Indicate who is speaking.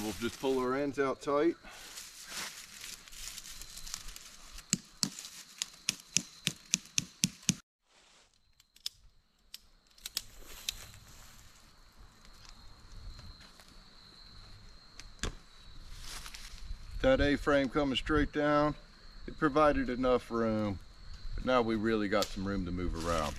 Speaker 1: We'll just pull our ends out tight. That A-frame coming straight down, it provided enough room, but now we really got some room to move around.